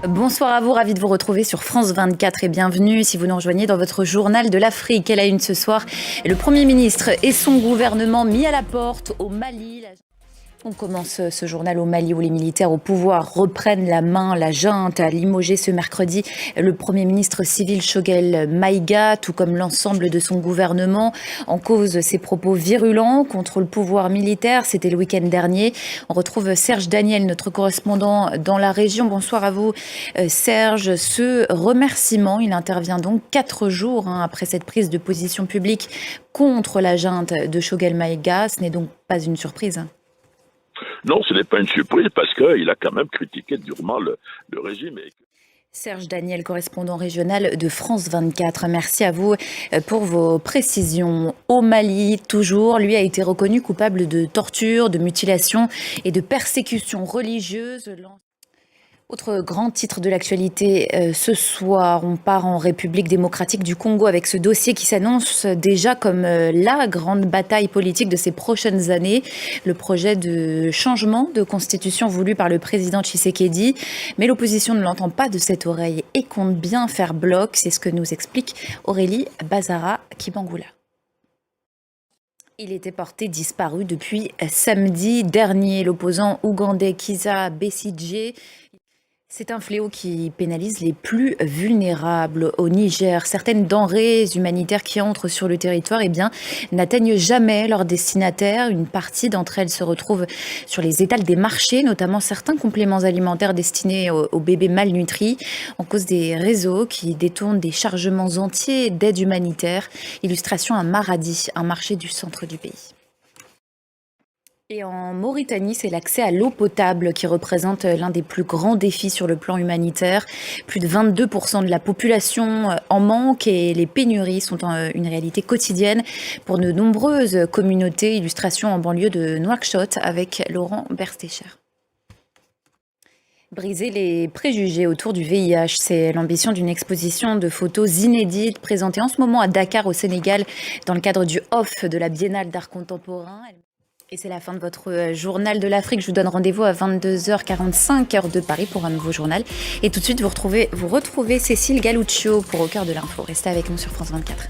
Bonsoir à vous, ravi de vous retrouver sur France 24 et bienvenue si vous nous rejoignez dans votre journal de l'Afrique. Elle a une ce soir, le Premier ministre et son gouvernement mis à la porte au Mali. On commence ce journal au Mali où les militaires au pouvoir reprennent la main. La junte a limogé ce mercredi le Premier ministre civil Choguel Maïga, tout comme l'ensemble de son gouvernement, en cause ses propos virulents contre le pouvoir militaire. C'était le week-end dernier. On retrouve Serge Daniel, notre correspondant dans la région. Bonsoir à vous Serge. Ce remerciement, il intervient donc 4 jours après cette prise de position publique contre la junte de Choguel Maïga. Ce n'est donc pas une surprise. Non, ce n'est pas une surprise parce qu'il a quand même critiqué durement le régime. Serge Daniel, correspondant régional de France 24. Merci à vous pour vos précisions. Au Mali, toujours, lui a été reconnu coupable de torture, de mutilation et de persécution religieuse. Autre grand titre de l'actualité ce soir, on part en République démocratique du Congo avec ce dossier qui s'annonce déjà comme la grande bataille politique de ces prochaines années. Le projet de changement de constitution voulu par le président Tshisekedi. Mais l'opposition ne l'entend pas de cette oreille et compte bien faire bloc. C'est ce que nous explique Aurélie Bazara-Kibangula. Il était porté disparu depuis samedi dernier. L'opposant ougandais Kizza Besigye. C'est un fléau qui pénalise les plus vulnérables au Niger. Certaines denrées humanitaires qui entrent sur le territoire n'atteignent jamais leur destinataire. Une partie d'entre elles se retrouve sur les étals des marchés, notamment certains compléments alimentaires destinés aux bébés malnutris, en cause des réseaux qui détournent des chargements entiers d'aide humanitaire. Illustration à Maradi, un marché du centre du pays. Et en Mauritanie, c'est l'accès à l'eau potable qui représente l'un des plus grands défis sur le plan humanitaire. Plus de 22% de la population en manque et les pénuries sont une réalité quotidienne pour de nombreuses communautés. Illustration en banlieue de Nouakchott avec Laurent Berstécher. Briser les préjugés autour du VIH, c'est l'ambition d'une exposition de photos inédites présentée en ce moment à Dakar au Sénégal dans le cadre du OFF de la Biennale d'art contemporain. Et c'est la fin de votre journal de l'Afrique. Je vous donne rendez-vous à 22h45, heure de Paris, pour un nouveau journal. Et tout de suite, vous retrouvez Cécile Galuccio pour Au cœur de l'info. Restez avec nous sur France 24.